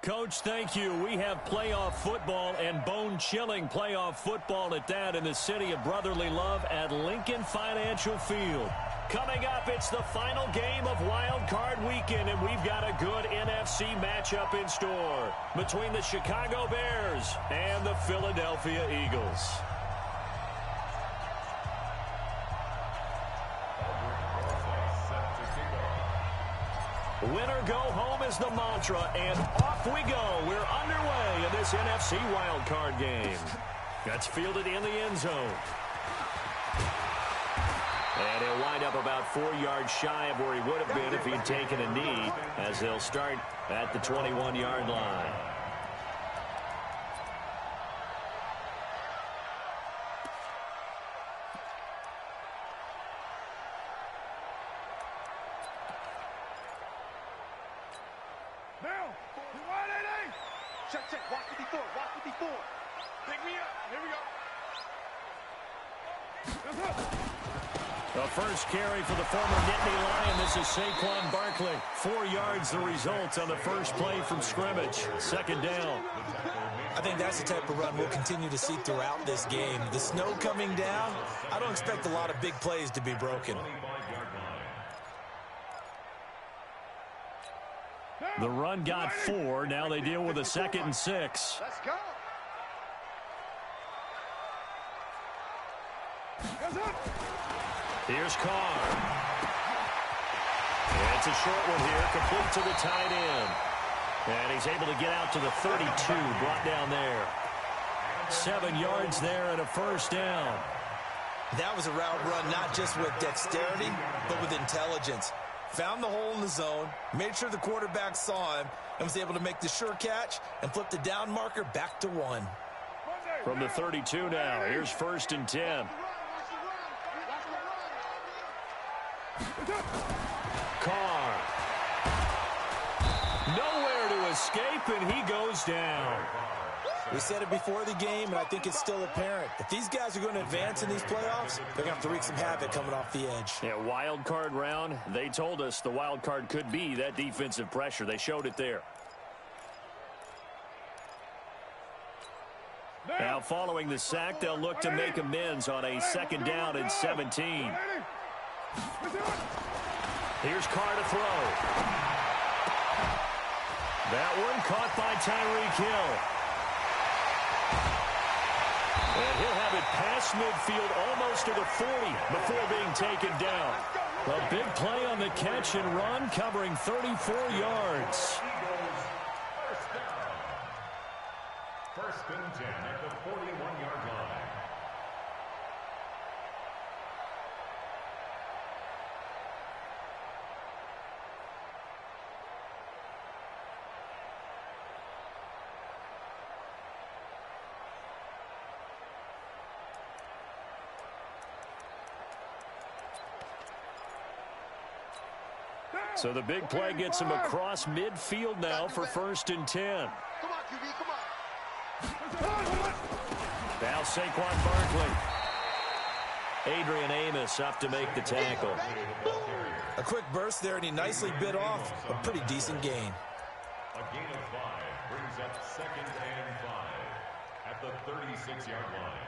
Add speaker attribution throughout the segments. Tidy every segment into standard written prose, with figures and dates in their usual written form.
Speaker 1: Coach, thank you. We have playoff football and bone-chilling playoff football at that in the city of brotherly love at Lincoln Financial Field. Coming up, it's the final game of Wildcard Weekend, and we've got a good NFC matchup in store between the Chicago Bears and the Philadelphia Eagles. Winner go home is the mantra, and off we go. We're underway in this NFC wildcard game. That's fielded in the end zone. And he'll wind up about 4 yards shy of where he would have been if he'd taken a knee, as they'll start at the 21-yard line.
Speaker 2: Check. Watch it before. Pick me up. Here we go.
Speaker 1: The first carry for the former Nittany Lion. This is Saquon Barkley. 4 yards the result on the first play from scrimmage. Second down.
Speaker 3: I think that's the type of run we'll continue to see throughout this game. The snow coming down, I don't expect a lot of big plays to be broken.
Speaker 1: The run got 4. Now they deal with a 2nd and 6.
Speaker 2: Let's go.
Speaker 1: Here's Carr. It's a short one here, complete to the tight end. And he's able to get out to the 32, brought down there. 7 yards there and a first down.
Speaker 3: That was a route run not just with dexterity, but with intelligence. Found the hole in the zone, made sure the quarterback saw him, and was able to make the sure catch and flip the down marker back to 1.
Speaker 1: From the 32 now, here's 1st and 10. Carr. Nowhere to escape, and he goes down.
Speaker 3: We said it before the game, and I think it's still apparent. If these guys are going to advance in these playoffs, they're going to have to wreak some havoc coming off the edge.
Speaker 1: Yeah, wild card round. They told us the wild card could be that defensive pressure. They showed it there. Now, following the sack, they'll look to make amends on a 2nd down and 17. Here's Carr to throw. That one caught by Tyreek Hill. And he'll have it past midfield almost to the 40 before being taken down. A big play on the catch and run, covering 34 yards.
Speaker 4: First and 10 at the 41-yard line.
Speaker 1: So the big play gets him across midfield now for 1st and 10.
Speaker 2: Come on, QB, come on.
Speaker 1: Now Saquon Barkley. Adrian Amos up to make the tackle.
Speaker 3: A quick burst there, and he nicely bit off a pretty decent gain.
Speaker 4: A gain of 5 brings up 2nd and 5 at the 36-yard line.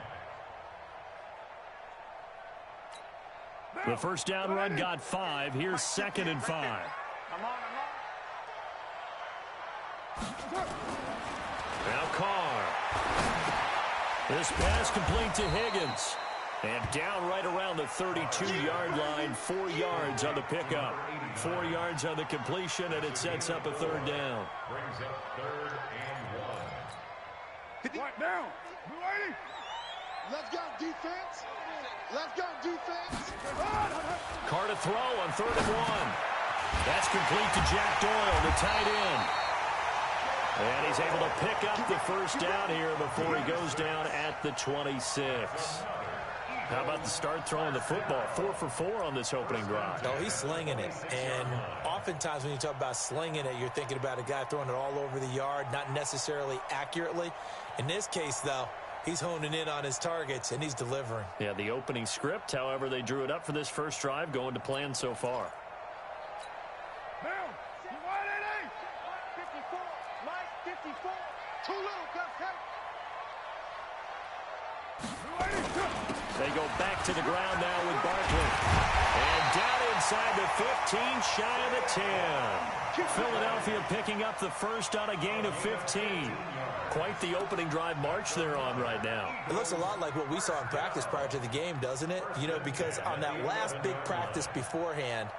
Speaker 1: The first down run got 5. Here's 2nd and 5.
Speaker 2: I'm on.
Speaker 1: Now Carr. This pass complete to Higgins. And down right around the 32-yard line. 4 yards on the pickup. 4 yards on the completion, and it sets up a 3rd down.
Speaker 4: Brings up 3rd and 1.
Speaker 2: Right now. Let's go, defense. Let's go, defense.
Speaker 1: Carr to throw on 3rd and 1. That's complete to Jack Doyle, the tight end. And he's able to pick up the first down here before he goes down at the 26. How about the start throwing the football? 4 for 4 on this opening drive.
Speaker 3: No, he's slinging it. And oftentimes when you talk about slinging it, you're thinking about a guy throwing it all over the yard, not necessarily accurately. In this case, though, he's honing in on his targets, and he's delivering.
Speaker 1: Yeah, the opening script, however, they drew it up for this first drive, going to plan so far.
Speaker 2: Too little, Gus.
Speaker 1: They go back to the ground now with Barkley. And down inside the 15, shy of the 10. Philadelphia picking up the first on a gain of 15. Quite the opening drive march they're on right now.
Speaker 3: It looks a lot like what we saw in practice prior to the game, doesn't it? You know, because on that last big practice beforehand,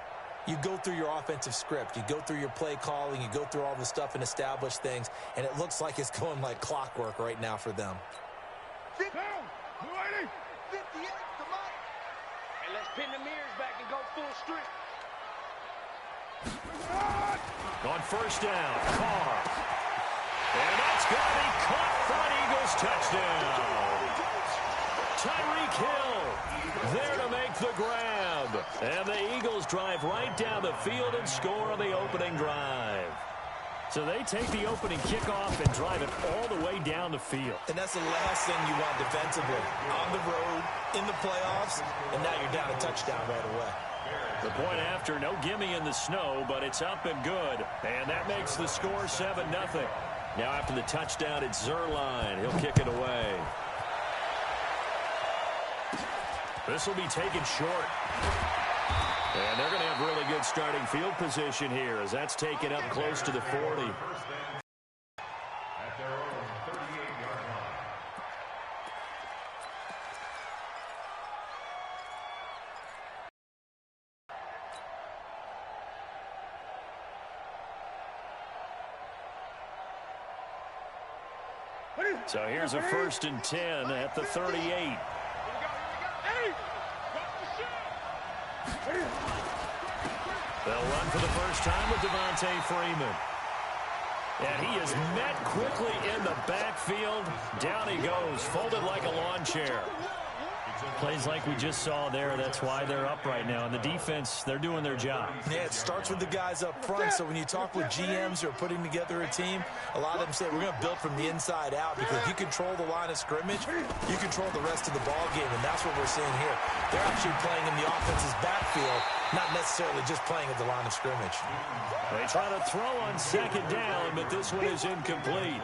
Speaker 3: you go through your offensive script. You go through your play calling. You go through all the stuff and establish things. And it looks like it's going like clockwork right now for them.
Speaker 2: 58, come on. And let's pin the mirrors back and go full strength.
Speaker 1: On first down, Carr. And that's going to be caught for an Eagles touchdown. Tyreek Hill there to make the grab. And the Eagles drive right down the field and score on the opening drive. So they take the opening kickoff and drive it all the way down the field.
Speaker 3: And that's the last thing you want defensively. On the road, in the playoffs, and now you're down a touchdown right away.
Speaker 1: The point after, no gimme in the snow, but it's up and good. And that makes the score 7-0. Now after the touchdown, it's Zerline. He'll kick it away. This will be taken short. And they're going to have really good starting field position here as that's taken up close to the 40.
Speaker 4: At their own 38-yard line.
Speaker 1: So here's a 1st and 10 at the 38. They'll run for the first time with Devontae Freeman. And he is met quickly in the backfield. Down he goes, folded like a lawn chair. Plays like we just saw there. That's why they're up right now. And the defense, they're doing their job.
Speaker 3: Yeah, it starts with the guys up front. So when you talk with GMs who are putting together a team, a lot of them say, we're going to build from the inside out, because if you control the line of scrimmage, you control the rest of the ball game. And that's what we're seeing here. They're actually playing in the offense's backfield, not necessarily just playing at the line of scrimmage.
Speaker 1: They try to throw on second down, but this one is incomplete.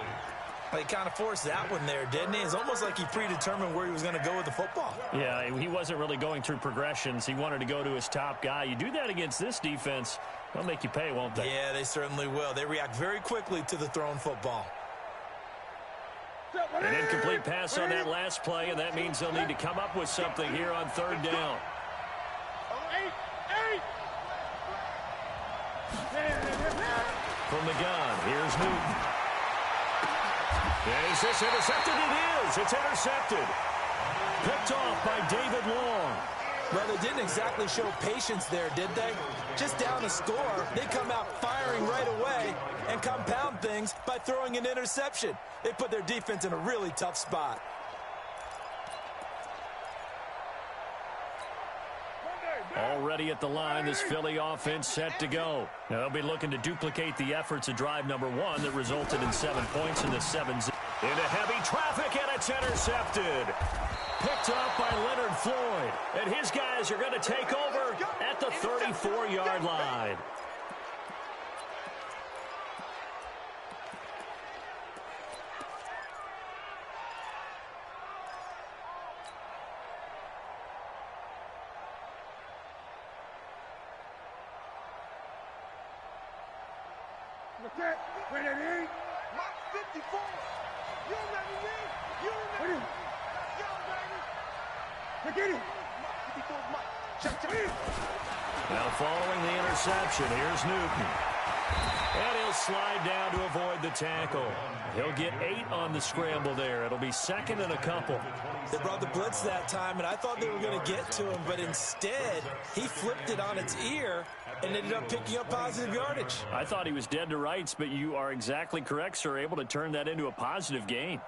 Speaker 3: He kind of forced that one there, didn't he? It's almost like he predetermined where he was going to go with the football.
Speaker 1: Yeah, he wasn't really going through progressions. He wanted to go to his top guy. You do that against this defense, they'll make you pay, won't they?
Speaker 3: Yeah, they certainly will. They react very quickly to the thrown football.
Speaker 1: An incomplete pass on that last play, and that means they'll need to come up with something here on third down. From the gun, here's Newton. Is this intercepted? It is. It's intercepted. Picked off by David Long.
Speaker 3: Well, they didn't exactly show patience there, did they? Just down a score, they come out firing right away and compound things by throwing an interception. They put their defense in a really tough spot.
Speaker 1: Already at the line, this Philly offense set to go. Now they'll be looking to duplicate the efforts of drive number 1 that resulted in 7 points in the 7-0. Into heavy traffic, and it's intercepted. Picked up by Leonard Floyd. And his guys are going to take over at the 34-yard line.
Speaker 2: Mark 54. You ready, man? You ready? Get it. Mark 54, Mike. Check.
Speaker 1: Now following the interception, here's Newton. And he'll slide down to avoid the tackle. He'll get 8 on the scramble there. It'll be second and a couple.
Speaker 3: They brought the blitz that time, and I thought they were going to get to him, but instead, he flipped it on its ear and ended up picking up positive yardage.
Speaker 1: I thought he was dead to rights, but you are exactly correct, sir. Able to turn that into a positive gain.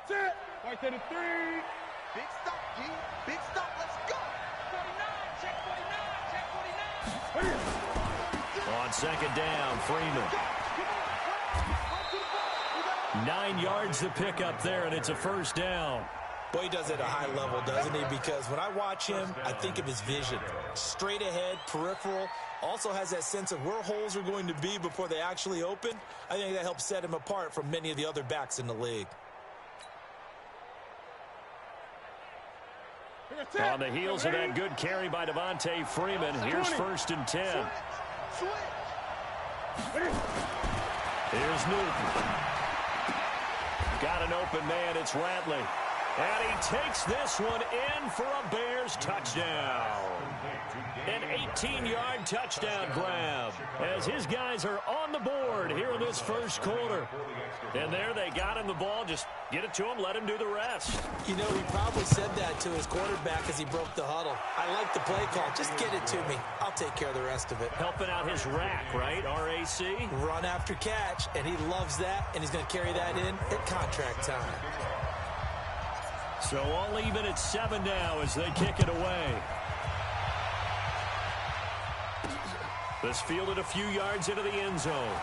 Speaker 2: Set. Right to the 3. Big stop, G. Big stop. Let's go. 49. Check 49. Check 49.
Speaker 1: On second down, Freeman. 9 yards to pick up there, and it's a first down.
Speaker 3: Boy, he does it at a high level, doesn't he? Because when I watch him, I think of his vision. Straight ahead, peripheral. Also has that sense of where holes are going to be before they actually open. I think that helps set him apart from many of the other backs in the league.
Speaker 1: On the heels of that good carry by Devontae Freeman, here's 1st and 10. Here's Newton. Got an open man, it's Ratley. And he takes this one in for a Bears touchdown. An 18-yard touchdown grab as his guys are on the board here in this first quarter. And there they got him the ball. Just get it to him, let him do the rest.
Speaker 3: You know, he probably said that to his quarterback as he broke the huddle. I like the play call. Just get it to me. I'll take care of the rest of it.
Speaker 1: Helping out his rack, right? RAC?
Speaker 3: Run after catch, and he loves that, and he's going to carry that in at contract time.
Speaker 1: So all even at 7 now as they kick it away. This fielded a few yards into the end zone.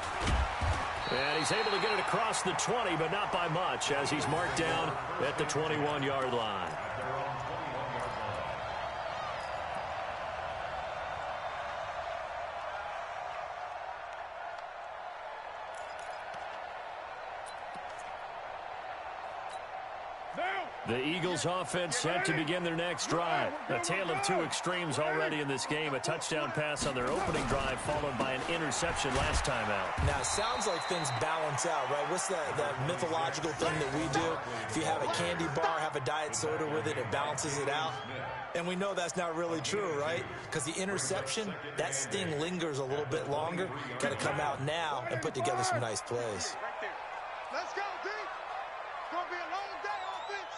Speaker 1: And he's able to get it across the 20, but not by much as he's marked down at the 21-yard line. The Eagles offense set to begin their next drive. A tale of two extremes already in this game. A touchdown pass on their opening drive followed by an interception last time out.
Speaker 3: Now, it sounds like things balance out, right? What's that mythological thing that we do? If you have a candy bar, have a diet soda with it, it balances it out. And we know that's not really true, right? Because the interception, that sting lingers a little bit longer. Got to come out now and put together some nice plays.
Speaker 2: Let's go, D. It's going to be a long day, offense.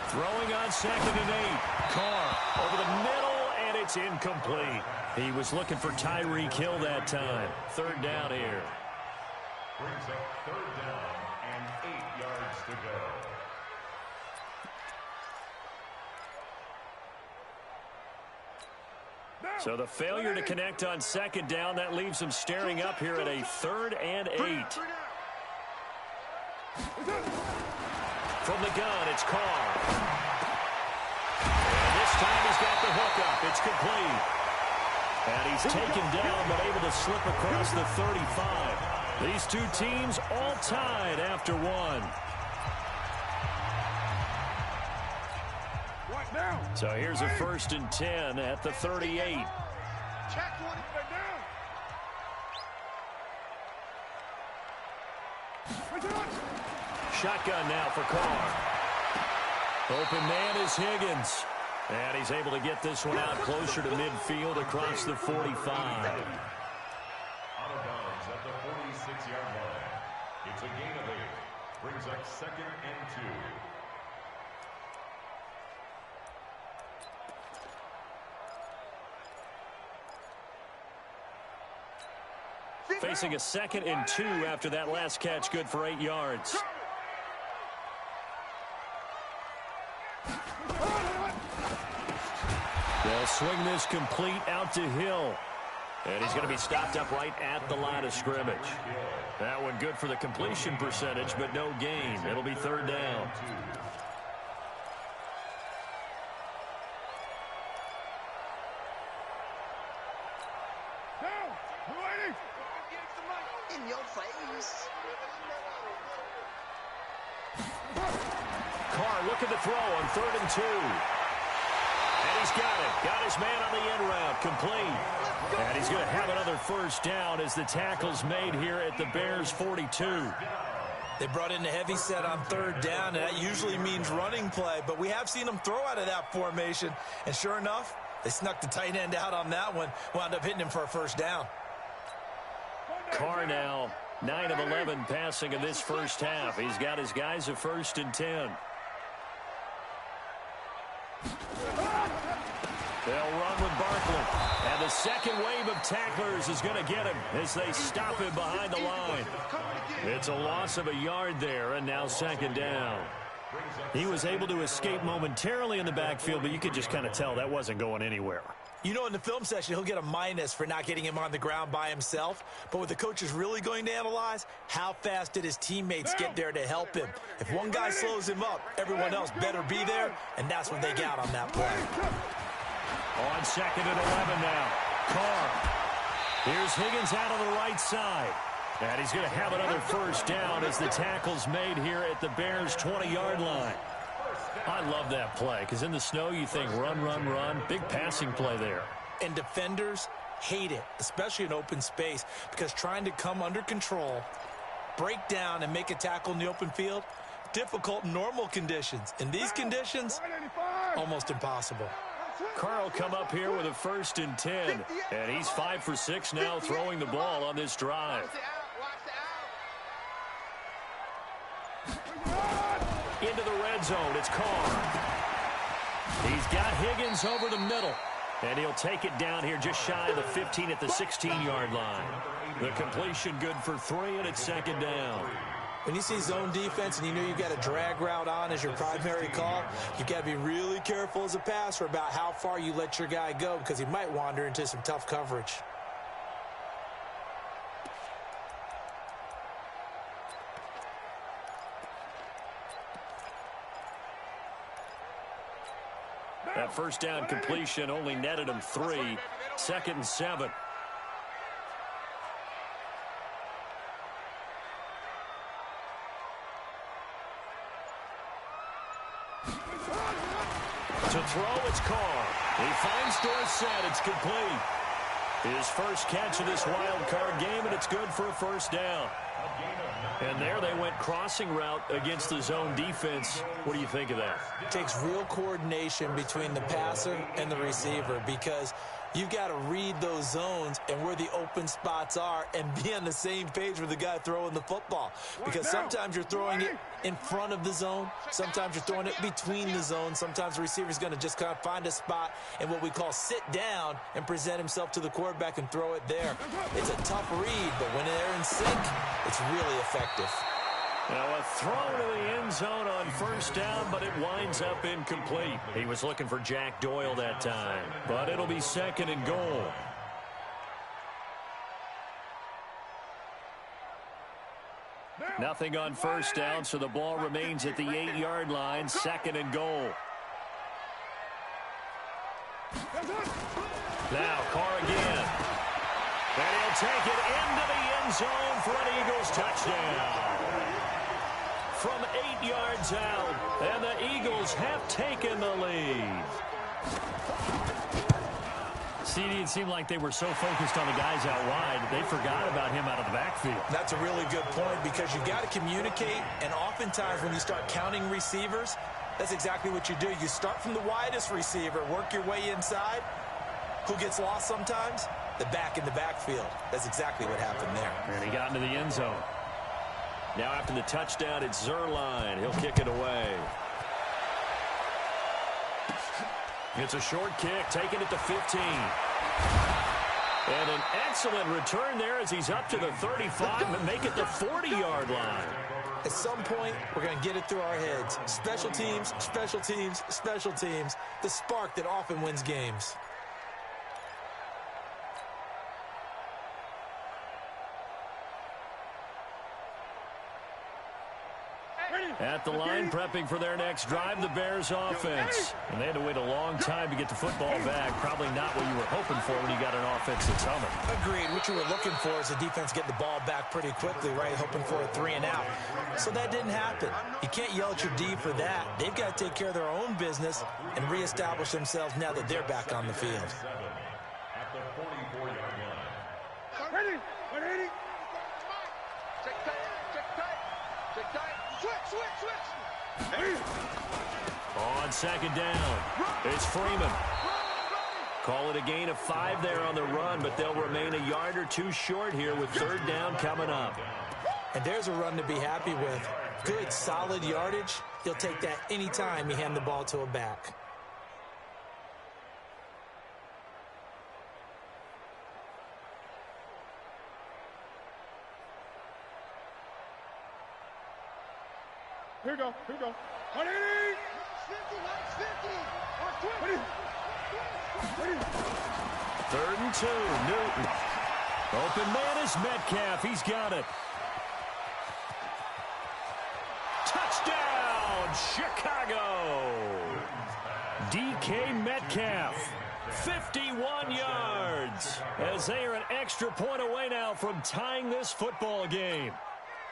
Speaker 1: Throwing on 2nd and 8. Carr over the middle, and it's incomplete. He was looking for Tyreek Hill that time. 3rd down here.
Speaker 4: Brings up 3rd down and 8 yards to go.
Speaker 1: So the failure to connect on 2nd down, that leaves him staring up here at a 3rd and 8. From the gun, it's Carr. And this time he's got the hookup. It's complete. And he's taken down but able to slip across the 35. These two teams all tied after one. So here's a 1st and 10 at the 38.
Speaker 2: Check one if they're down.
Speaker 1: Shotgun now for Carr. Open man is Higgins. And he's able to get this one out closer to midfield across the 45.
Speaker 4: Out of bounds at the 46-yard line. It's a gain of 8. Brings up 2nd and 2.
Speaker 1: Facing a 2nd and 2 after that last catch, good for 8 yards. They'll swing this complete out to Hill. And he's going to be stopped up right at the line of scrimmage. That one good for the completion percentage, but no gain. It'll be 3rd down.
Speaker 2: In your face.
Speaker 1: Carr looking to throw on 3rd and 2. And he's got it. Got his man on the end route. Complete. And he's going to have another 1st down as the tackle's made here at the Bears 42.
Speaker 3: They brought in the heavy set on 3rd down, and that usually means running play. But we have seen them throw out of that formation. And sure enough, they snuck the tight end out on that one. Wound up hitting him for a 1st down.
Speaker 1: Carr now 9 of 11 passing in this first half. He's got his guys a 1st and 10. They'll run with Barkley. And the second wave of tacklers is going to get him as they stop him behind the line. It's a loss of a yard there, and now 2nd down. He was able to escape momentarily in the backfield, but you could just kind of tell that wasn't going anywhere.
Speaker 3: You know, in the film session, he'll get a minus for not getting him on the ground by himself. But what the coach is really going to analyze, how fast did his teammates get there to help him? If one guy slows him up, everyone else better be there, and that's what they got on that play.
Speaker 1: On 2nd and 11 now. Carr. Here's Higgins out on the right side. And he's going to have another first down as the tackle's made here at the Bears' 20-yard line. I love that play because in the snow you think run, run, run. Big passing play there.
Speaker 3: And defenders hate it, especially in open space, because trying to come under control, break down, and make a tackle in the open field, difficult in normal conditions. In these conditions, almost impossible.
Speaker 1: Carr will come up here with a 1st and 10. And he's 5 for 6 now throwing the ball on this drive. Into the red zone, it's Carr. He's got Higgins over the middle. And he'll take it down here just shy of the 15 at the 16-yard line. The completion good for 3, and it's 2nd down.
Speaker 3: When you see zone defense and you know you've got a drag route on as your primary call, you've got to be really careful as a passer about how far you let your guy go because he might wander into some tough coverage.
Speaker 1: That first down completion only netted him 3. 2nd and 7. To throw, it's Carr. He finds Dorsett. It's complete. His first catch of this wild card game, and it's good for a 1st down. And there they went crossing route against the zone defense. What do you think of that?
Speaker 3: It takes real coordination between the passer and the receiver because you've got to read those zones and where the open spots are and be on the same page with the guy throwing the football. Because sometimes you're throwing it in front of the zone. Sometimes you're throwing it between the zones. Sometimes the receiver's going to just kind of find a spot and what we call sit down and present himself to the quarterback and throw it there. It's a tough read, but when they're in sync, it's really effective.
Speaker 1: Now a throw to the end zone on 1st down, but it winds up incomplete. He was looking for Jack Doyle that time, but it'll be 2nd and goal. Nothing on 1st down, so the ball remains at the 8-yard line, 2nd and goal. Now Carr again. And he'll take it into the end zone for an Eagles touchdown. From 8 yards out, and the Eagles have taken the lead. CD, it seemed like they were so focused on the guys out wide, they forgot about him out of the backfield.
Speaker 3: That's a really good point because you've got to communicate, and oftentimes when you start counting receivers, that's exactly what you do. You start from the widest receiver, work your way inside. Who gets lost sometimes? The back in the backfield. That's exactly what happened there.
Speaker 1: And he got into the end zone. Now after the touchdown, it's Zerline. He'll kick it away. It's a short kick, taking it to 15. And an excellent return there as he's up to the 35 and make it the 40-yard line.
Speaker 3: At some point, we're going to get it through our heads. Special teams, special teams, special teams. The spark that often wins games.
Speaker 1: At the line, prepping for their next drive, the Bears offense. And they had to wait a long time to get the football back. Probably not what you were hoping for when you got an offense that's humming.
Speaker 3: Agreed. What you were looking for is the defense get the ball back pretty quickly, right? Hoping for a 3 and out. So that didn't happen. You can't yell at your D for that. They've got to take care of their own business and reestablish themselves now that they're back on the field.
Speaker 4: At the 44-yard line.
Speaker 2: Ready? Ready? Check tight. Check tight. Check tight. Switch.
Speaker 1: On 2nd down, it's Freeman. Call it a gain of 5 there on the run, but they'll remain a yard or 2 short here with 3rd down coming up.
Speaker 3: And there's a run to be happy with. Good, solid yardage. He'll take that anytime you hand the ball to a back.
Speaker 2: Here we go. 180. 50. 50.
Speaker 1: Third and 2. Newton. Open man is Metcalf. He's got it. Touchdown, Chicago. DK Metcalf. 51 yards. As they are an extra point away now from tying this football game.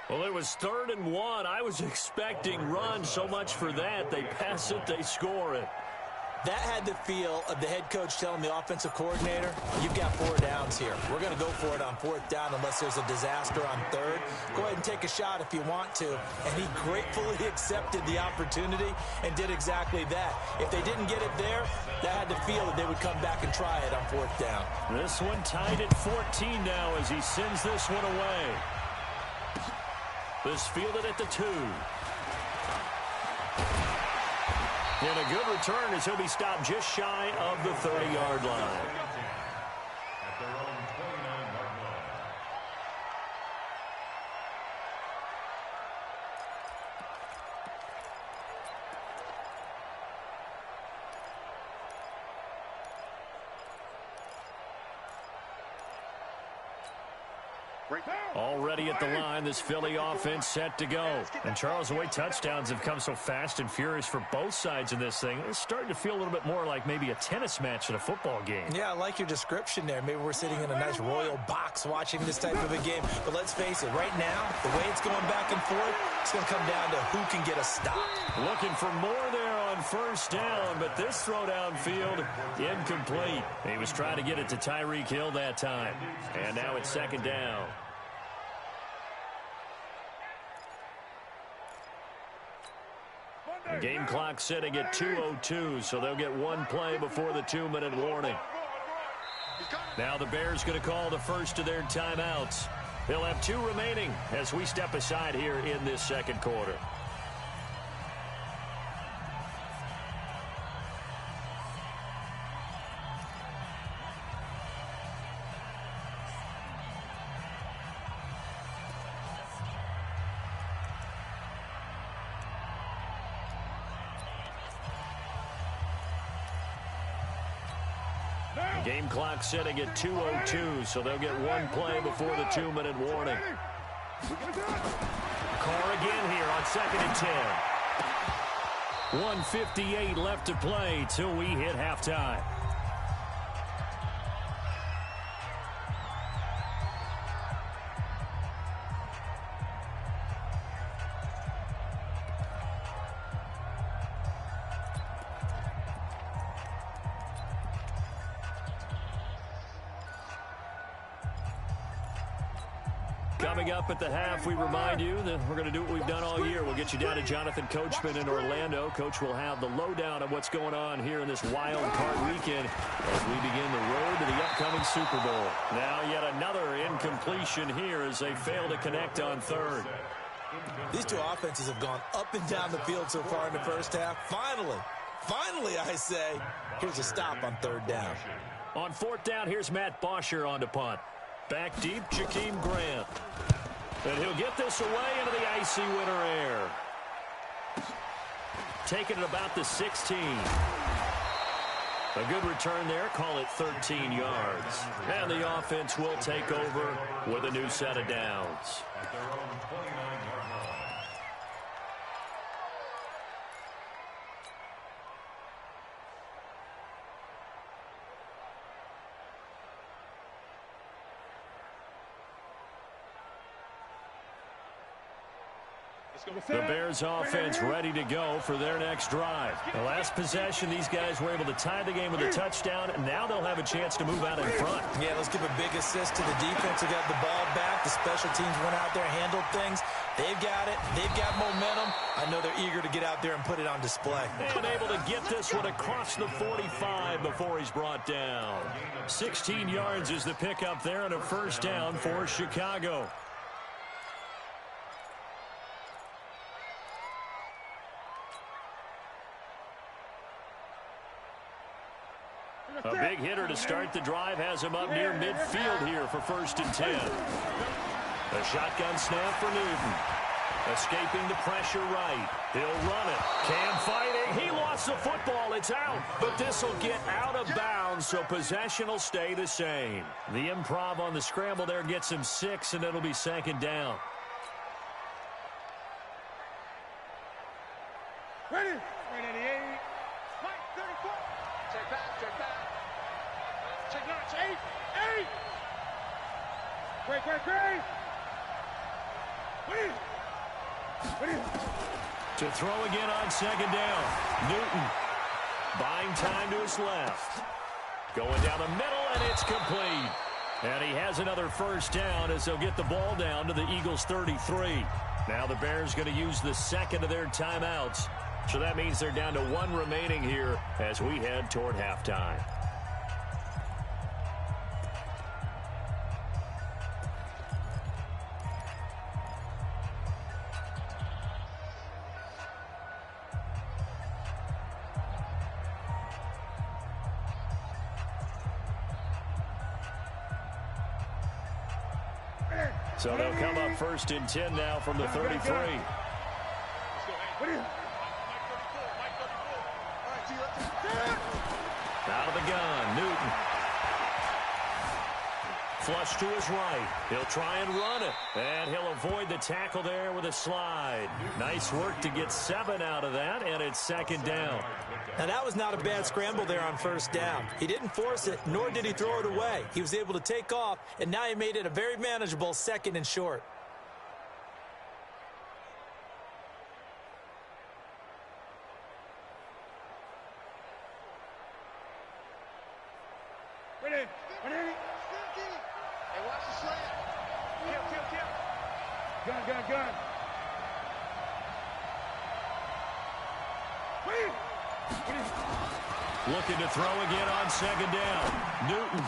Speaker 1: Well, it was 3rd and 1. I was expecting run, so much for that. They pass it, they score it.
Speaker 3: That had the feel of the head coach telling the offensive coordinator, you've got 4 downs here. We're going to go for it on 4th down unless there's a disaster on 3rd. Go ahead and take a shot if you want to. And he gratefully accepted the opportunity and did exactly that. If they didn't get it there, that had the feel that they would come back and try it on 4th down.
Speaker 1: This one tied at 14 now as he sends this one away. This fielded at the 2. And a good return as he'll be stopped just shy of the 30-yard line.
Speaker 4: At their own 29-yard line.
Speaker 1: Already at the line, this Philly offense set to go. And Charles, the way touchdowns have come so fast and furious for both sides in this thing, it's starting to feel a little bit more like maybe a tennis match in a football game.
Speaker 3: Yeah, I like your description there. Maybe we're sitting in a nice royal box watching this type of a game. But let's face it, right now, the way it's going back and forth, it's going to come down to who can get a stop.
Speaker 1: Looking for more there on 1st down, but this throw downfield, incomplete. He was trying to get it to Tyreek Hill that time. And now it's 2nd down. The game clock sitting at 2:02, so they'll get 1 play before the 2-minute warning. Now the Bears going to call the first of their timeouts. They'll have 2 remaining as we step aside here in this 2nd quarter. Game clock setting at 2:02, so they'll get 1 play before the 2-minute warning. Carr again here on 2nd and 10. 1:58 left to play till we hit halftime. Coming up at the half, we remind you that we're going to do what we've done all year. We'll get you down to Jonathan Coachman in Orlando. Coach will have the lowdown of what's going on here in this wild card weekend as we begin the road to the upcoming Super Bowl. Now yet another incompletion here as they fail to connect on 3rd.
Speaker 3: These 2 offenses have gone up and down the field so far in the 1st half. Finally, I say, here's a stop on 3rd down.
Speaker 1: On 4th down, here's Matt Bosher on to punt. Back deep, Jakeem Grant. And he'll get this away into the icy winter air. Taking it about the 16. A good return there. Call it 13 yards. And the offense will take over with a new set of downs.
Speaker 4: At their own 29-yard line.
Speaker 1: The Bears offense ready to go for their next drive. The last possession, these guys were able to tie the game with a touchdown, and now they'll have a chance to move out in front.
Speaker 3: Yeah, let's give a big assist to the defense who got the ball back. The special teams went out there and handled things. They've got it. They've got momentum. I know they're eager to get out there and put it on display.
Speaker 1: And able to get this one across the 45 before he's brought down. 16 yards is the pickup there and a 1st down for Chicago. A big hitter to start the drive has him up near midfield here for 1st and 10. A shotgun snap for Newton. Escaping the pressure right. He'll run it. Cam fighting. He lost the football. It's out. But this will get out of bounds, so possession will stay the same. The improv on the scramble there gets him 6, and it'll be second down.
Speaker 2: Ready? Ready, 88. Mike, 34. Check back, check back. Check notch, 8. 8. Great, great, great. Ready? Ready?
Speaker 1: To throw again on second down. Newton buying time to his left. Going down the middle, and it's complete. And he has another first down as they'll get the ball down to the Eagles' 33. Now the Bears going to use the second of their timeouts. So that means they're down to 1 remaining here as we head toward halftime. So they'll come up first and 10 now from the 33. Out of the gun, Newton. Flush to his right. He'll try and run it. And he'll avoid the tackle there with a slide. Nice work to get 7 out of that, and it's second down.
Speaker 3: Now, that was not a bad scramble there on first down. He didn't force it, nor did he throw it away. He was able to take off, and now he made it a very manageable second and short.
Speaker 2: Ready? Ready? Hey, watch the slant. Kill. Gun. Ready?
Speaker 1: Looking to throw again on second down. Newton.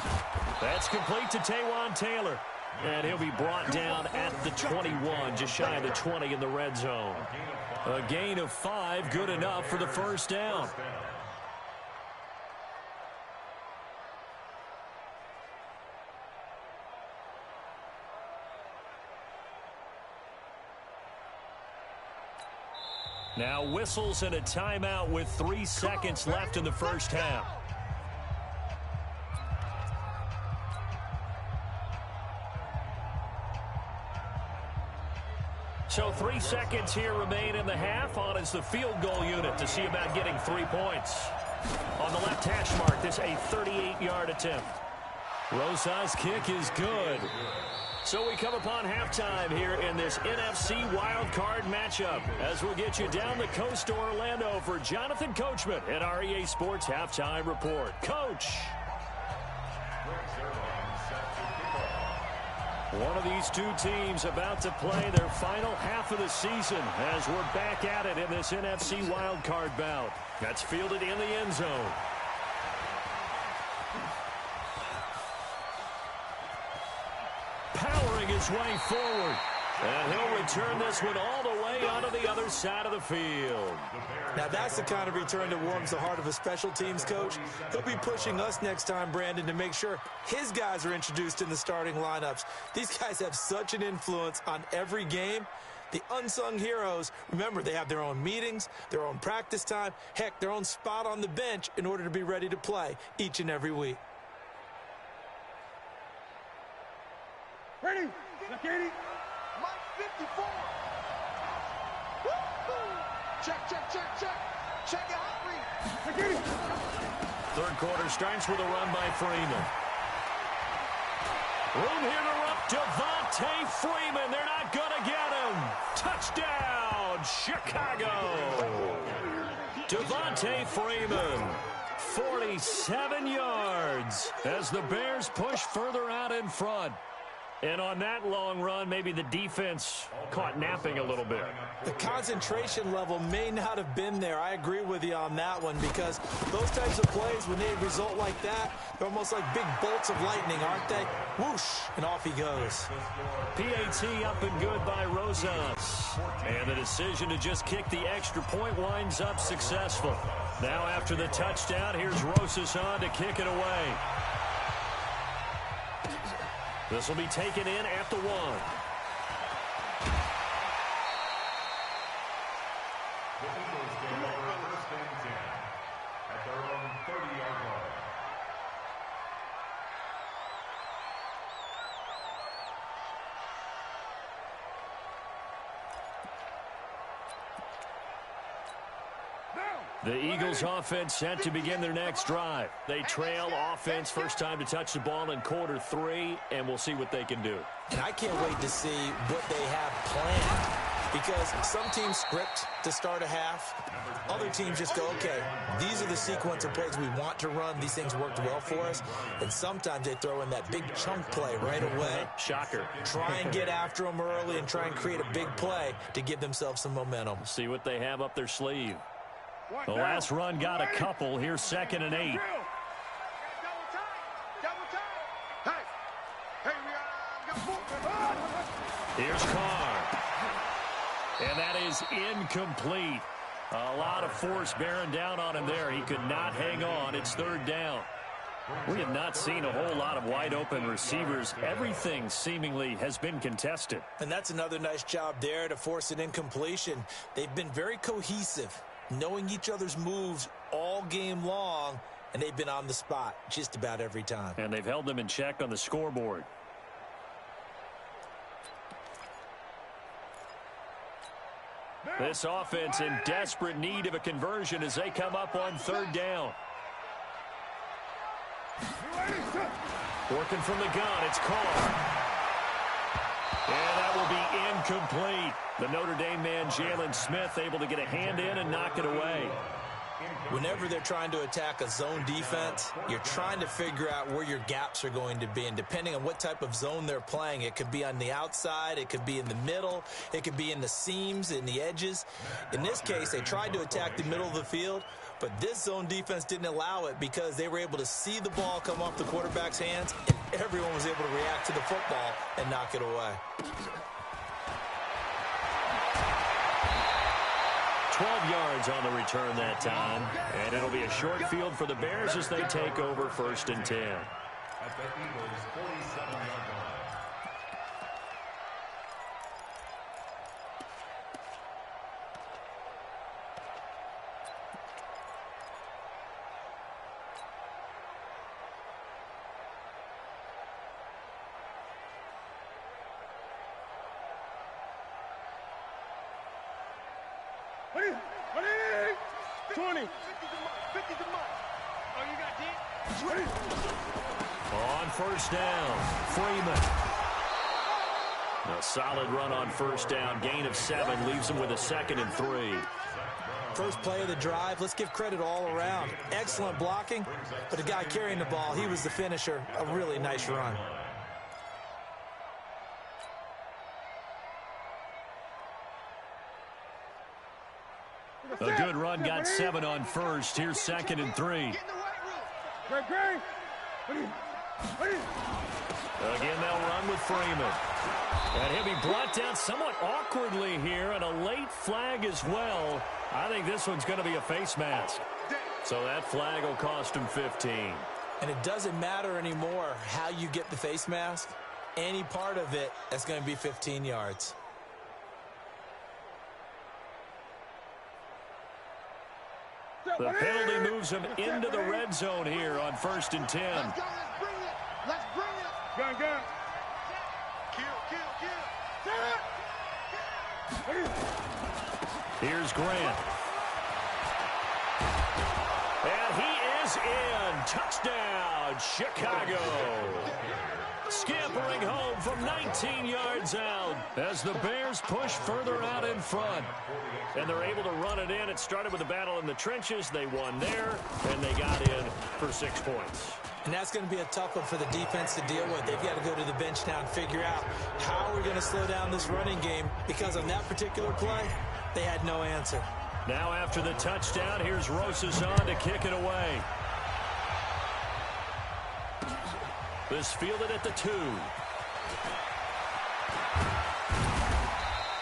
Speaker 1: That's complete to Taywan Taylor. And he'll be brought down at the 21, just shy of the 20 in the red zone. A gain of 5, good enough for the first down. Now whistles and a timeout with 3 seconds left in the first half. So 3 seconds here remain in the half. On is the field goal unit to see about getting 3 points. On the left hash mark, this a 38-yard attempt. Rosa's kick is good. So we come upon halftime here in this NFC Wildcard matchup as we'll get you down the coast to Orlando for Jonathan Coachman at our EA Sports Halftime Report. Coach. One of these two teams about to play their final half of the season as we're back at it in this NFC Wildcard bout. That's fielded in the end zone. Powering his way forward. And he'll return this one all the way onto the other side of the field.
Speaker 3: Now that's the kind of return that warms the heart of a special teams coach. He'll be pushing us next time, Brandon, to make sure his guys are introduced in the starting lineups. These guys have such an influence on every game. The unsung heroes, remember, they have their own meetings, their own practice time, heck, their own spot on the bench in order to be ready to play each and every week.
Speaker 2: Ready? Look, 80. Mike 54. Check. Check it out, Look, 80.
Speaker 1: Third quarter starts with a run by Freeman. Room here to run. Devontae Freeman. They're not going to get him. Touchdown, Chicago. Devontae Freeman. 47 yards as the Bears push further out in front. And on that long run, maybe the defense caught napping a little bit.
Speaker 3: The concentration level may not have been there. I agree with you on that one because those types of plays, when they result like that, they're almost like big bolts of lightning, aren't they? Whoosh, and off he goes.
Speaker 1: PAT up and good by Rosas. And the decision to just kick the extra point winds up successful. Now after the touchdown, here's Rosas on to kick it away. This will be taken in at the 1. The Eagles offense set to begin their next drive. They trail offense first time to touch the ball in quarter 3, and we'll see what they can do.
Speaker 3: And I can't wait to see what they have planned, because some teams script to start a half. Other teams just go, okay, these are the sequence of plays we want to run. These things worked well for us. And sometimes they throw in that big chunk play right away.
Speaker 1: Shocker.
Speaker 3: Try and get after them early and try and create a big play to give themselves some momentum.
Speaker 1: See what they have up their sleeve. The last run got a couple. Here's 2nd and 8. Here's Carr. And that is incomplete. A lot of force bearing down on him there. He could not hang on. It's 3rd down. We have not seen a whole lot of wide open receivers. Everything seemingly has been contested.
Speaker 3: And that's another nice job there to force an incompletion. They've been very cohesive, knowing each other's moves all game long, and they've been on the spot just about every time.
Speaker 1: And they've held them in check on the scoreboard. This offense in desperate need of a conversion as they come up on 3rd down. Working from the gun, it's Carr. And that will be incomplete. The Notre Dame man, Jalen Smith, able to get a hand in and knock it away.
Speaker 3: Whenever they're trying to attack a zone defense, you're trying to figure out where your gaps are going to be. And depending on what type of zone they're playing, it could be on the outside, it could be in the middle, it could be in the seams, in the edges. In this case, they tried to attack the middle of the field, but this zone defense didn't allow it because they were able to see the ball come off the quarterback's hands, and everyone was able to react to the football and knock it away.
Speaker 1: 12 yards on the return that time. And it'll be a short field for the Bears as they take over 1st and 10.
Speaker 4: At the Eagles' 47-yard line.
Speaker 1: On 1st down, Freeman. A solid run on 1st down. Gain of 7 leaves them with a 2nd and 3.
Speaker 3: First play of the drive, let's give credit all around. Excellent blocking, but the guy carrying the ball, he was the finisher. A really nice run.
Speaker 1: A good run, got 7 on 1st. Here's 2nd and 3. Again, they'll run with Freeman. And he'll be brought down somewhat awkwardly here, and a late flag as well. I think this one's going to be a face mask. So that flag will cost him 15.
Speaker 3: And it doesn't matter anymore how you get the face mask. Any part of it, that's going to be 15 yards.
Speaker 1: The penalty moves him into the red zone here on 1st and 10.
Speaker 2: Let's go, let's bring it. Let's bring it. Gun, gun. Kill.
Speaker 1: Here's Grant. And he is in. Touchdown, Chicago. Scampering home from 19 yards out as the Bears push further out in front. And they're able to run it in. It started with a battle in the trenches. They won there, and they got in for 6 points.
Speaker 3: And that's going to be a tough one for the defense to deal with. They've got to go to the bench now and figure out how we're going to slow down this running game, because on that particular play, they had no answer.
Speaker 1: Now after the touchdown, here's Rosas on to kick it away. This fielded at the 2.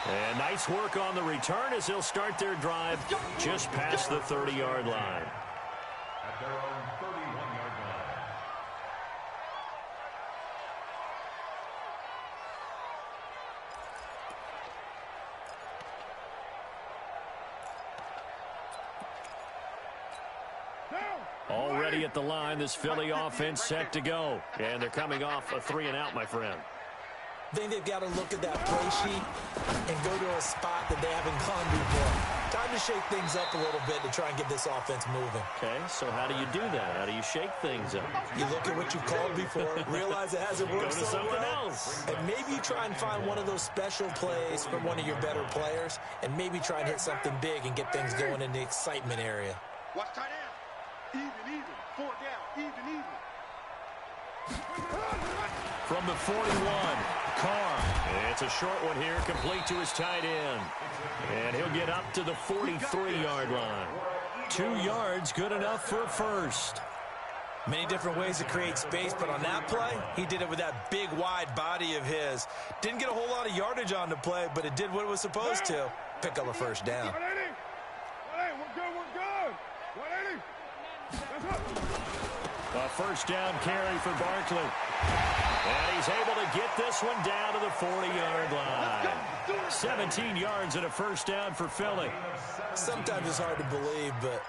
Speaker 1: And nice work on the return as they'll start their drive just past the 30-yard line.
Speaker 4: At their own 31-yard line.
Speaker 1: Already at the line, this Philly offense set to go. And they're coming off a 3-and-out, my friend.
Speaker 3: I think they've got to look at that play sheet and go to a spot that they haven't gone before. Time to shake things up a little bit to try and get this offense moving.
Speaker 1: Okay, so how do you do that? How do you shake things up?
Speaker 3: You look at what you called before, realize it hasn't worked
Speaker 1: Go to
Speaker 3: so
Speaker 1: something
Speaker 3: well,
Speaker 1: else.
Speaker 3: and maybe you try and find one of those special plays from one of your better players, and maybe try and hit something big and get things going in the excitement area.
Speaker 2: Watch tight end. Even. 4 down. Even.
Speaker 1: From the 41, Carr. It's a short one here, complete to his tight end. And he'll get up to the 43-yard line. 2 yards, good enough for a first.
Speaker 3: Many different ways to create space, but on that play, he did it with that big, wide body of his. Didn't get a whole lot of yardage on the play, but it did what it was supposed to. Pick up a first down.
Speaker 1: A first down carry for Barkley. And he's able to get this one down to the 40-yard line. 17 yards and a first down for Philly.
Speaker 3: Sometimes it's hard to believe, but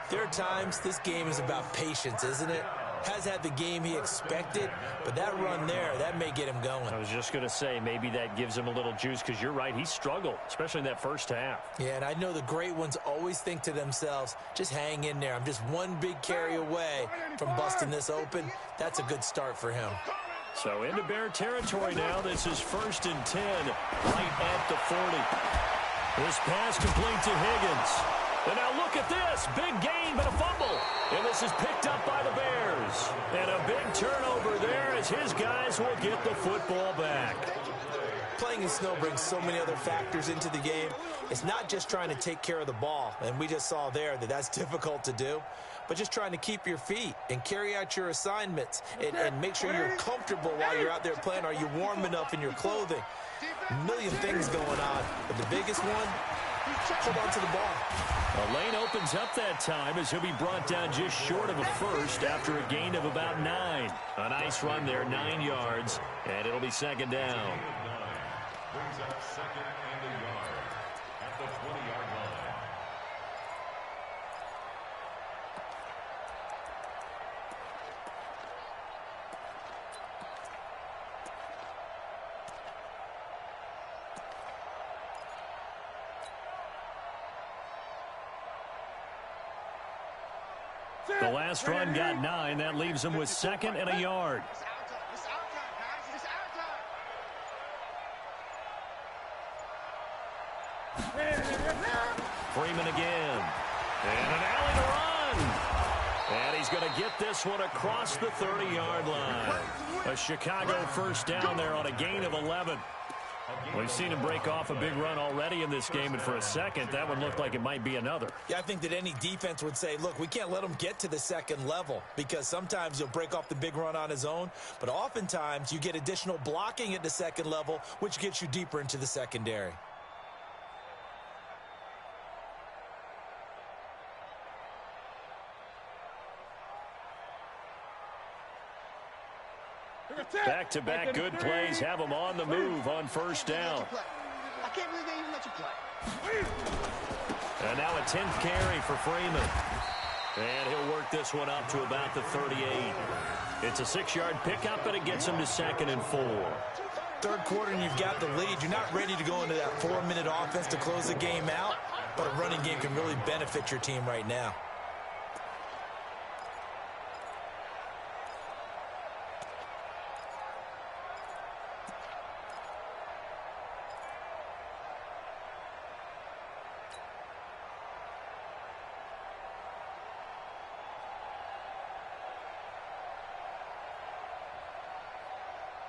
Speaker 3: there are times this game is about patience, isn't it? Has had the game he expected, but that run there, that may get him going.
Speaker 1: I was just going to say, maybe that gives him a little juice, because you're right, he struggled, especially in that first half.
Speaker 3: Yeah, and I know the great ones always think to themselves, just hang in there. I'm just one big carry away from busting this open. That's a good start for him.
Speaker 1: So into Bear territory now. This is 1st and 10, right at the 40. This pass complete to Higgins. And now look at this. Big gain, but a fumble. And this is picked up by the Bears. And a big turnover there as his guys will get the football back.
Speaker 3: Playing in snow brings so many other factors into the game. It's not just trying to take care of the ball, and we just saw there that that's difficult to do, but just trying to keep your feet and carry out your assignments and make sure you're comfortable while you're out there playing. Are you warm enough in your clothing? A million things going on, but the biggest one, hold on to the ball.
Speaker 1: A lane opens up that time as he'll be brought down just short of a first after a gain of about 9. A nice run there, 9 yards, and it'll be 2nd down.
Speaker 4: Brings up 2nd and a yard at the 20-yard line.
Speaker 1: The last run got 9. That leaves him with 2nd and a yard.
Speaker 2: It's our time, guys. It's our time.
Speaker 1: Freeman again. And an alley to run. And he's going to get this one across the 30-yard line. A Chicago first down there on a gain of 11. We've seen him break off a big run already in this game, and for a second, that one looked like it might be another.
Speaker 3: Yeah, I think that any defense would say, look, we can't let him get to the 2nd level, because sometimes he'll break off the big run on his own, but oftentimes you get additional blocking at the 2nd level, which gets you deeper into the secondary.
Speaker 1: Back-to-back good plays have him on the move on first down.
Speaker 2: I can't believe they even let you play.
Speaker 1: And now a 10th carry for Freeman. And he'll work this one up to about the 38. It's a 6-yard pickup, and it gets him to 2nd and 4.
Speaker 3: 3rd quarter and you've got the lead. You're not ready to go into that 4-minute offense to close the game out, but a running game can really benefit your team right now.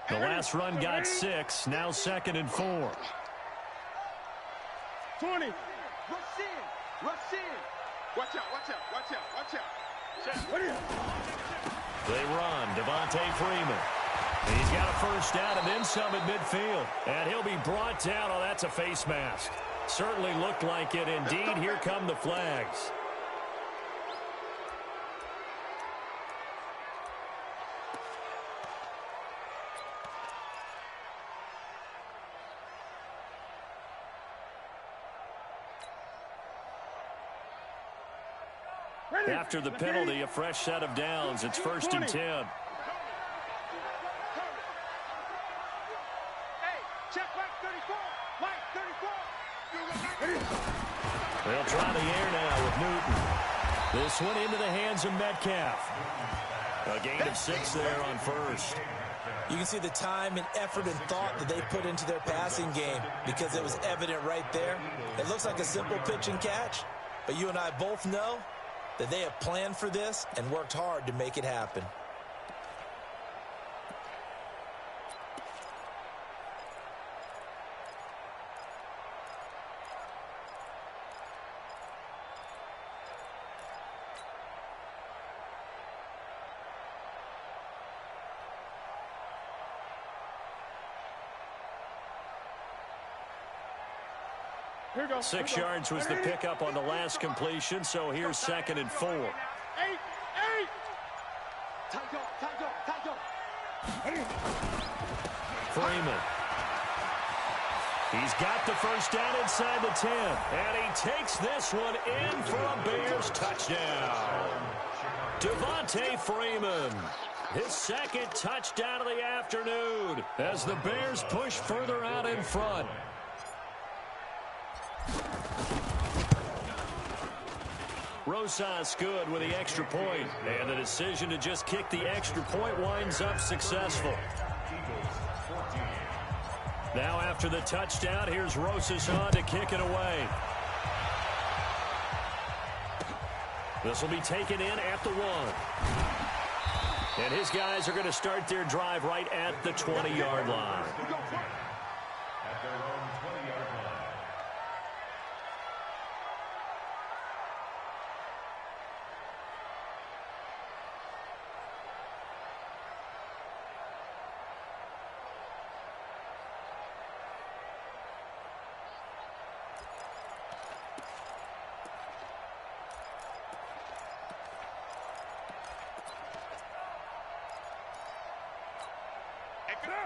Speaker 1: The last run got 6, now 2nd and 4.
Speaker 2: 20. Rush in. Watch out.
Speaker 1: They run. Devontae Freeman. He's got a first down and then some at midfield. And he'll be brought down. Oh, that's a face mask. Certainly looked like it. Indeed, here come the flags. After the penalty, a fresh set of downs. It's 1st and 10.
Speaker 2: Hey, check Mike 34.
Speaker 1: They'll try the air now with Newton. This one into the hands of Metcalf. A gain of 6 there on first.
Speaker 3: You can see the time and effort and thought that they put into their passing game because it was evident right there. It looks like a simple pitch and catch, but you and I both know that they have planned for this and worked hard to make it happen.
Speaker 2: Here goes.
Speaker 1: 6 yards was the pickup on the last completion, so here's 2nd and 4.
Speaker 2: 8. Time.
Speaker 1: Freeman. He's got the first down inside the 10, and he takes this one in for a Bears touchdown. Devontae Freeman, his 2nd touchdown of the afternoon as the Bears push further out in front. Rosas good with the extra point, and the decision to just kick the extra point winds up successful. Now after the touchdown, here's Rosas on to kick it away. This will be taken in at the 1. And his guys are going to start their drive right at the 20-yard line.
Speaker 4: At their own 20-yard line.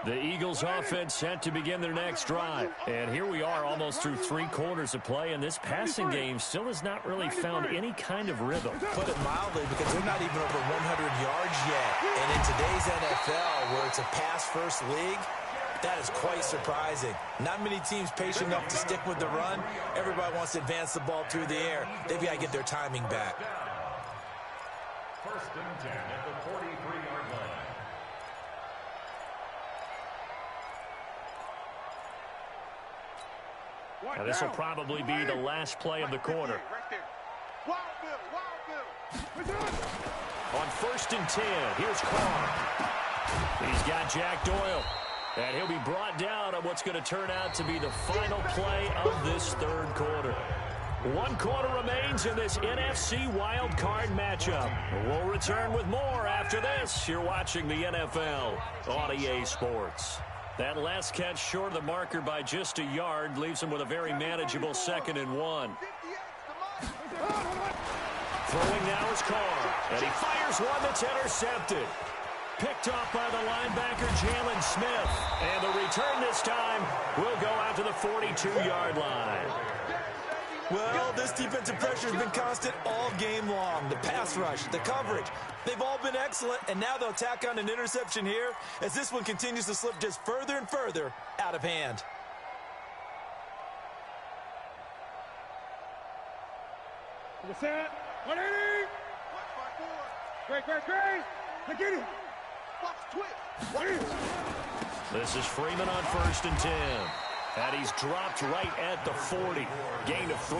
Speaker 1: The Eagles offense set to begin their next drive. And here we are almost through 3 quarters of play, and this passing game still has not really found any kind of rhythm.
Speaker 3: Put it mildly, because they're not even over 100 yards yet. And in today's NFL, where it's a pass-first league, that is quite surprising. Not many teams patient enough to stick with the run. Everybody wants to advance the ball through the air. They've got to get their timing back.
Speaker 4: First and 10 at the 43-yard line.
Speaker 1: Now, this will probably be the last play of the quarter.
Speaker 2: Wild Bill.
Speaker 1: On 1st and 10, here's Carr. He's got Jack Doyle. And he'll be brought down on what's going to turn out to be the final play of this 3rd quarter. 1 quarter remains in this NFC Wildcard matchup. We'll return with more after this. You're watching the NFL on EA Sports. That last catch short of the marker by just a yard leaves him with a very manageable 2nd and 1. Throwing now is Carr, and he fires one that's intercepted. Picked off by the linebacker, Jalen Smith. And the return this time will go out to the 42-yard line.
Speaker 3: Well, this defensive pressure has been constant all game long. The pass rush, the coverage, they've all been excellent, and now they'll tack on an interception here as this one continues to slip just further and further out of hand.
Speaker 2: Set. 180. Watch 5-4. Great. Look at it. Watch twist.
Speaker 1: This is Freeman on 1st and 10. And he's dropped right at the 40. Gain of 3.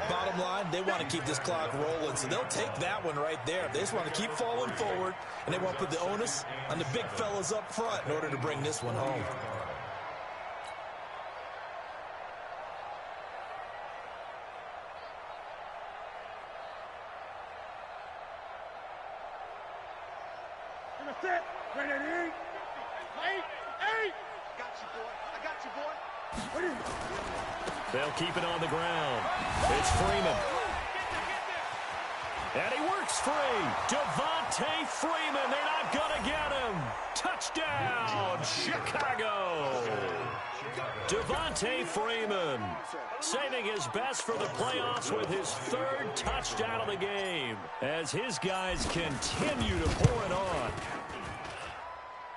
Speaker 3: Bottom line, they want to keep this clock rolling, so they'll take that one right there. They just want to keep falling forward, and they want to put the onus on the big fellas up front in order to bring this one home.
Speaker 2: Set. Ready. 8. I got you, boy.
Speaker 1: They'll keep it on the ground. It's Freeman. And he works free. Devontae Freeman. They're not going to get him. Touchdown, Chicago. Devontae Freeman saving his best for the playoffs with his 3rd touchdown of the game as his guys continue to pour it on.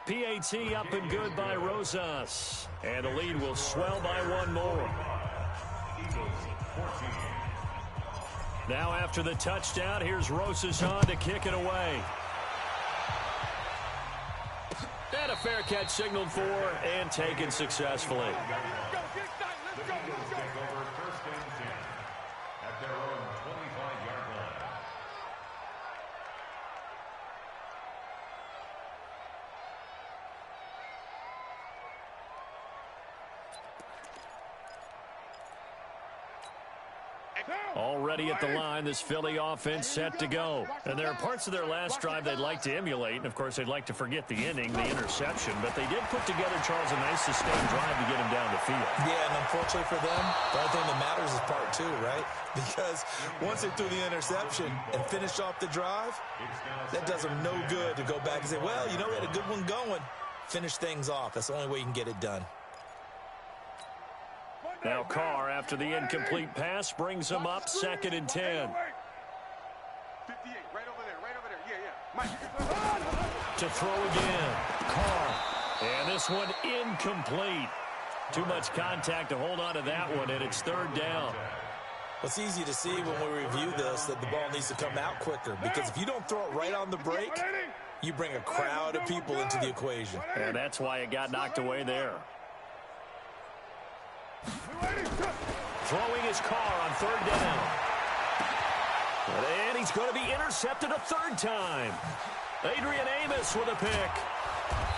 Speaker 1: PAT up and good by Rosas. And the lead will swell by 1 more. Now after the touchdown, here's Rosas on to kick it away. And a fair catch signaled for and taken successfully.
Speaker 4: The Eagles take over 1st and 10 at their own 25-yard line.
Speaker 1: Already at the line, this Philly offense set to go. And there are parts of their last drive they'd like to emulate. And, of course, they'd like to forget the inning, the interception. But they did put together, Charles, a nice sustained drive to get him down the field.
Speaker 3: Yeah, and unfortunately for them, the only thing that matters is part 2, right? Because once they threw the interception and finished off the drive, that does them no good to go back and say, well, you know, we had a good one going. Finish things off. That's the only way you can get it done.
Speaker 1: Now Carr, after the incomplete pass, brings him up 2nd and 10.
Speaker 2: 58, right over there. Yeah. Mike.
Speaker 1: To throw again. Carr. And this one incomplete. Too much contact to hold on to that one, and it's 3rd down.
Speaker 3: It's easy to see when we review this that the ball needs to come out quicker, because if you don't throw it right on the break, you bring a crowd of people into the equation.
Speaker 1: And that's why it got knocked away there. Throwing his Carr on 3rd down. And he's going to be intercepted a 3rd time. Adrian Amos with a pick.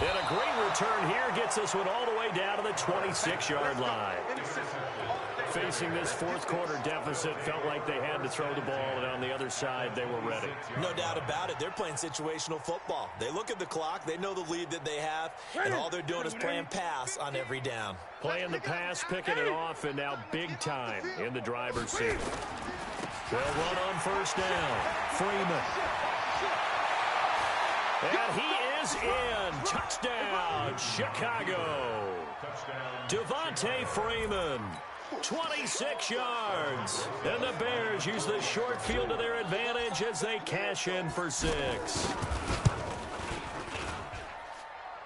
Speaker 1: And a great return here gets this one all the way down to the 26-yard line. Facing this 4th quarter deficit, felt like they had to throw the ball, and on the other side, they were ready.
Speaker 3: No doubt about it. They're playing situational football. They look at the clock, they know the lead that they have, and all they're doing is playing pass on every down.
Speaker 1: Playing the pass, picking it off, and now big time in the driver's seat. They'll run on 1st down. Freeman. And he is in. Touchdown, Chicago. Devontae Freeman. 26 yards. And the Bears use the short field to their advantage as they cash in for 6.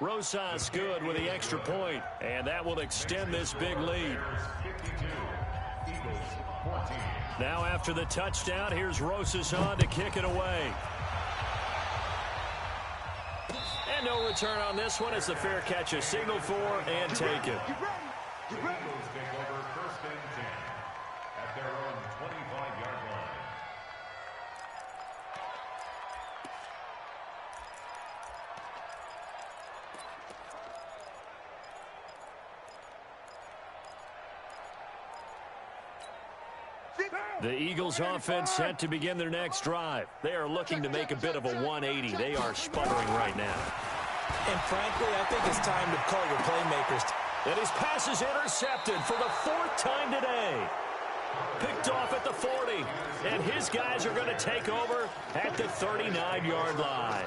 Speaker 1: Rosas good with the extra point, and that will extend this big lead. Now after the touchdown, here's Rosas on to kick it away. And no return on this one as the fair catch is signaled for and taken.
Speaker 4: The Eagles take over 1st and 10 at their own 25-yard line.
Speaker 1: The Eagles offense set to begin their next drive. They are looking to make a bit of a 180. They are sputtering right now.
Speaker 3: And frankly, I think it's time to call your playmakers.
Speaker 1: And his pass is intercepted for the 4th time today. Picked off at the 40. And his guys are going to take over at the 39-yard line.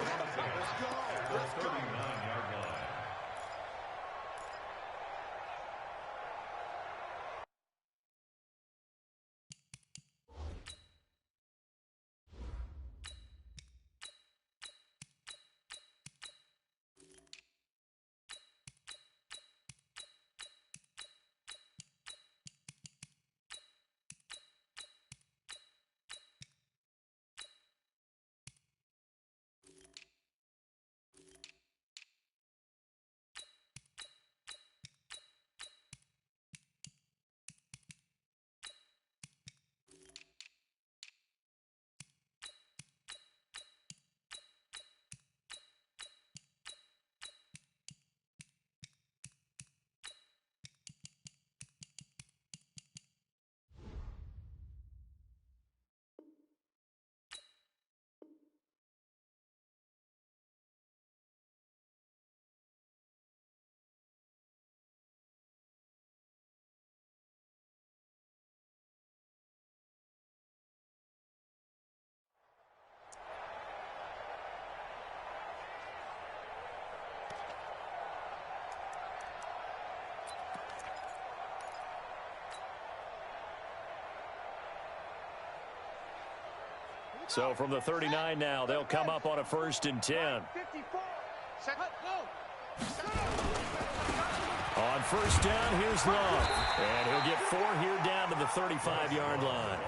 Speaker 1: So from the 39 now, they'll come up on a 1st and 10.
Speaker 2: 54. Set. Go.
Speaker 1: On first down, here's Love. And he'll get 4 here down to the 35-yard line.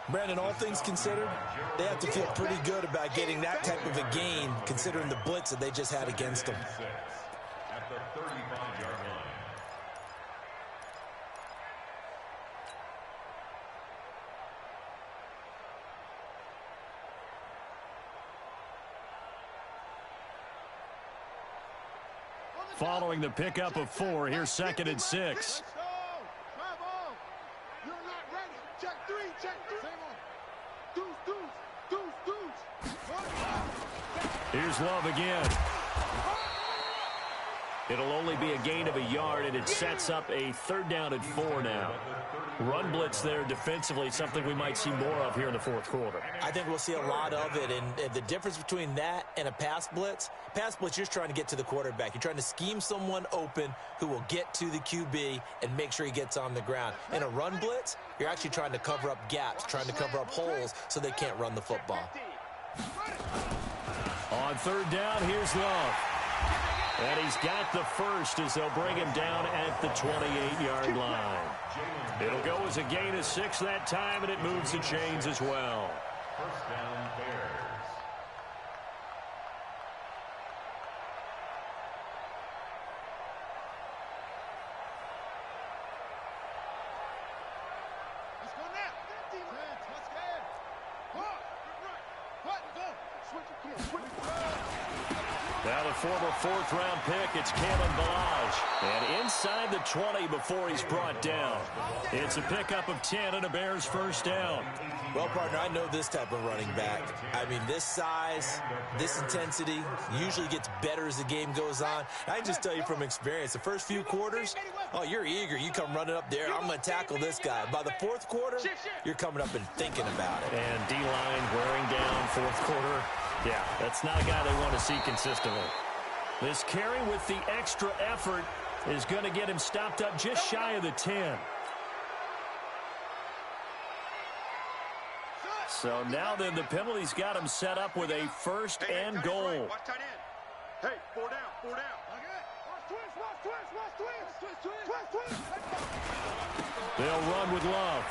Speaker 3: Brandon, all things considered, they have to feel pretty good about getting that type of a gain, considering the blitz that they just had against them.
Speaker 4: At the 35-yard line.
Speaker 1: Following the pickup of 4, here's 2nd and 6. Here's Love again. It'll only be a gain of a yard, and it sets up a 3rd down and 4 now. Run blitz there defensively, something we might see more of here in the 4th quarter.
Speaker 3: I think we'll see a lot of it, and the difference between that and a pass blitz, you're just trying to get to the quarterback. You're trying to scheme someone open who will get to the QB and make sure he gets on the ground. In a run blitz, you're actually trying to cover up gaps, trying to cover up holes so they can't run the football.
Speaker 1: On 3rd down, here's Love. And he's got the first as they'll bring him down at the 28-yard line. It'll go as a gain of 6 that time, and it moves the chains as well.
Speaker 4: First down, Bears.
Speaker 2: Let's go now. Let's go.
Speaker 1: Now the former 4th-round pick, it's Kalen Balaj. And inside the 20 before he's brought down. It's a pickup of 10 and a Bears first down.
Speaker 3: Well, partner, I know this type of running back. I mean, this size, this intensity usually gets better as the game goes on. I can just tell you from experience, the first few quarters, oh, you're eager. You come running up there. I'm going to tackle this guy. By the 4th quarter, you're coming up and thinking about it.
Speaker 1: And D-line wearing down 4th quarter. Yeah, that's not a guy they want to see consistently. This carry with the extra effort is going to get him stopped up just shy of the 10. So now then the penalty's got him set up with a 1st and goal.
Speaker 2: Hey, 4 down, 4 down.
Speaker 1: They'll run with Love.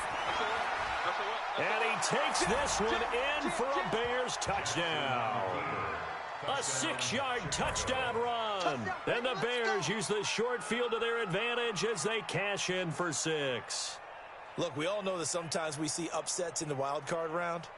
Speaker 1: And he takes this one in for a Bears touchdown. A 6-yard touchdown run. And the Bears use the short field to their advantage as they cash in for 6.
Speaker 3: Look, we all know that sometimes we see upsets in the wild card round.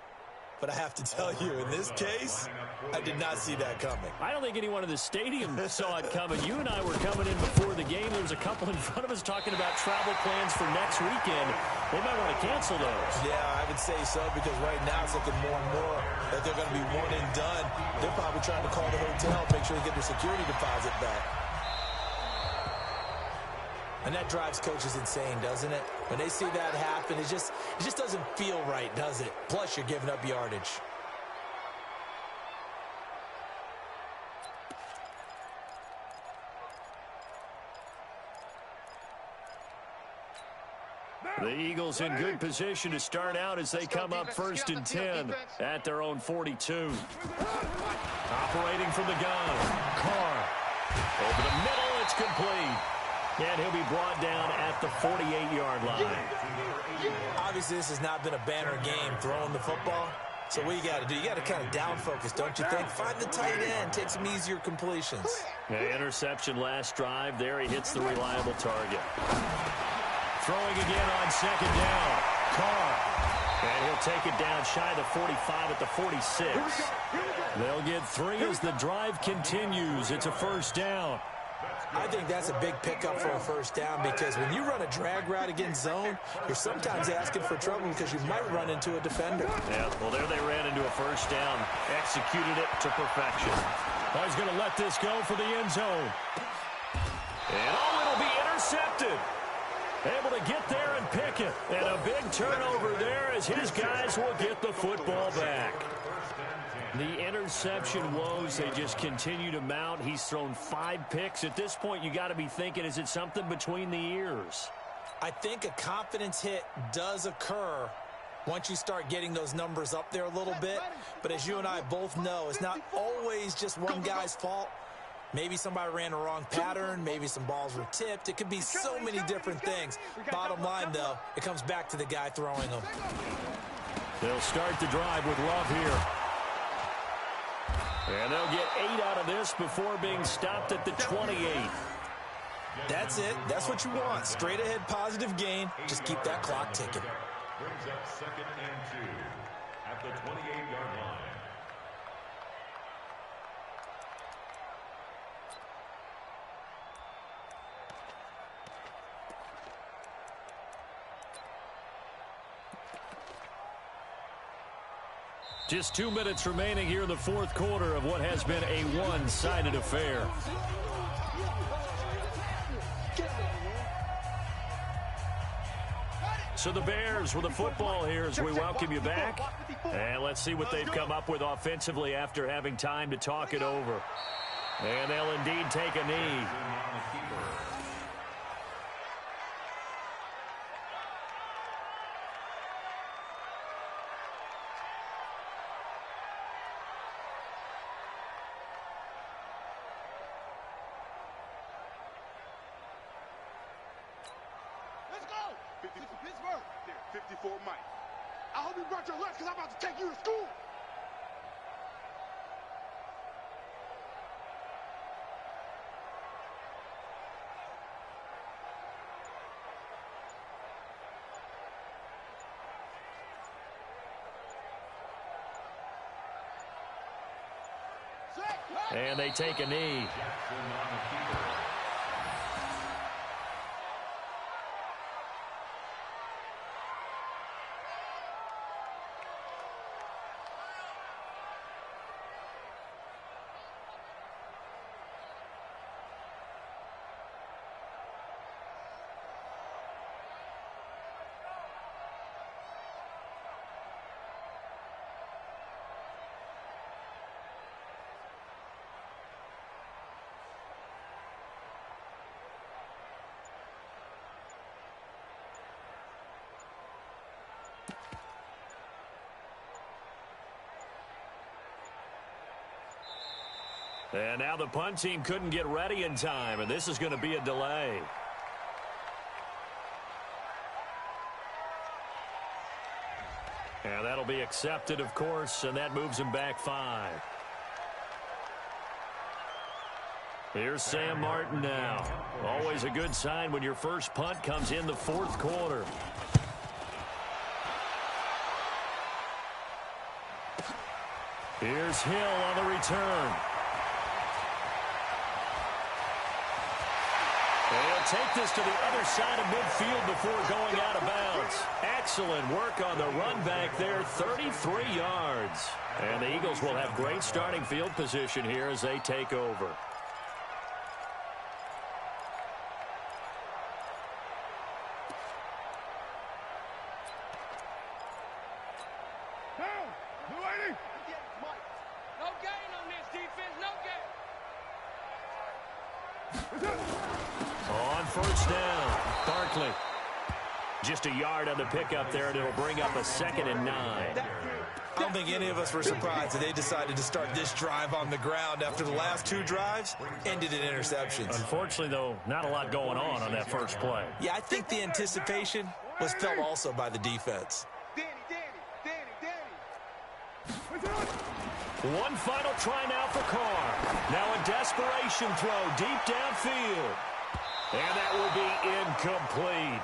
Speaker 3: But I have to tell you, in this case, I did not see that coming.
Speaker 1: I don't think anyone in the stadium saw it coming. You and I were coming in before the game. There was a couple in front of us talking about travel plans for next weekend. They might want to cancel those.
Speaker 3: Yeah, I would say so, because right now it's looking more and more that they're going to be one and done. They're probably trying to call the hotel, make sure they get their security deposit back. And that drives coaches insane, doesn't it? When they see that happen, it just doesn't feel right, does it? Plus, you're giving up yardage.
Speaker 1: The Eagles in good position to start out as they come up 1st and 10 at their own 42. Operating from the gun. Carr. Over the middle, it's complete. And he'll be brought down at the 48-yard line.
Speaker 3: Obviously, this has not been a banner game throwing the football. So what you got to do, you got to kind of down focus, don't you think? Find the tight end, take some easier completions.
Speaker 1: Interception last drive. There he hits the reliable target. Throwing again on 2nd down. Carr. And he'll take it down shy of the 45 at the 46. They'll get 3 as the drive continues. It's a 1st down.
Speaker 3: I think that's a big pickup for a 1st down, because when you run a drag route against zone, you're sometimes asking for trouble because you might run into a defender.
Speaker 1: Yeah, well, there they ran into a 1st down. Executed it to perfection. Well, he's going to let this go for the end zone. And it'll be intercepted. Able to get there and pick it. And a big turnover there as his guys will get the football back. The interception woes, they just continue to mount. He's thrown 5 picks. At this point, you got to be thinking, is it something between the ears?
Speaker 3: I think a confidence hit does occur once you start getting those numbers up there a little bit. But as you and I both know, it's not always just one guy's fault. Maybe somebody ran a wrong pattern. Maybe some balls were tipped. It could be so many different things. Bottom line, though, it comes back to the guy throwing them.
Speaker 1: They'll start the drive with Love here. And they'll get 8 out of this before being stopped at the 28.
Speaker 3: That's it. That's what you want. Straight ahead positive gain. Just keep that clock ticking.
Speaker 4: Brings up 2nd and 2 at the 28-yard line.
Speaker 1: Just 2 minutes remaining here in the fourth quarter of what has been a one-sided affair. So the Bears with the football here as we welcome you back. And let's see what they've come up with offensively after having time to talk it over. And they'll indeed take a knee.
Speaker 2: Pittsburgh. 54 Mike. I hope you brought your lunch because I'm about to take you to school.
Speaker 1: And they take a knee. And now the punt team couldn't get ready in time, and this is going to be a delay. And that'll be accepted, of course, and that moves him back 5. Here's Sam Martin now. Always a good sign when your first punt comes in the fourth quarter. Here's Hill on the return. They'll take this to the other side of midfield before going out of bounds. Excellent work on the run back there, 33 yards. And the Eagles will have great starting field position here as they take over.
Speaker 2: No gain on this defense, no gain.
Speaker 1: On first down, Barkley. Just a yard on the pickup there, and it'll bring up a 2nd and 9.
Speaker 3: I don't think any of us were surprised that they decided to start this drive on the ground after the last 2 drives ended in interceptions.
Speaker 1: Unfortunately, though, not a lot going on that first play.
Speaker 3: Yeah, I think the anticipation was felt also by the defense.
Speaker 1: One final try now for Carr. Now a desperation throw deep downfield. And that will be incomplete.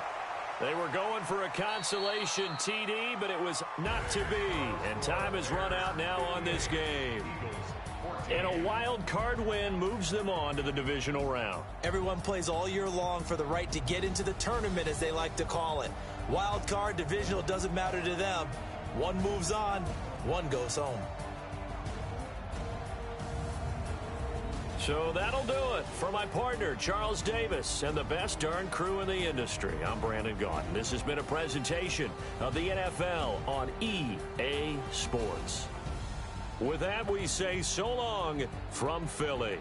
Speaker 1: They were going for a consolation TD, but it was not to be. And time has run out now on this game. And a wild card win moves them on to the divisional round.
Speaker 3: Everyone plays all year long for the right to get into the tournament, as they like to call it. Wild card, divisional, doesn't matter to them. One moves on, one goes home.
Speaker 1: So that'll do it for my partner, Charles Davis, and the best darn crew in the industry. I'm Brandon Gaudin. This has been a presentation of the NFL on EA Sports. With that, we say so long from Philly.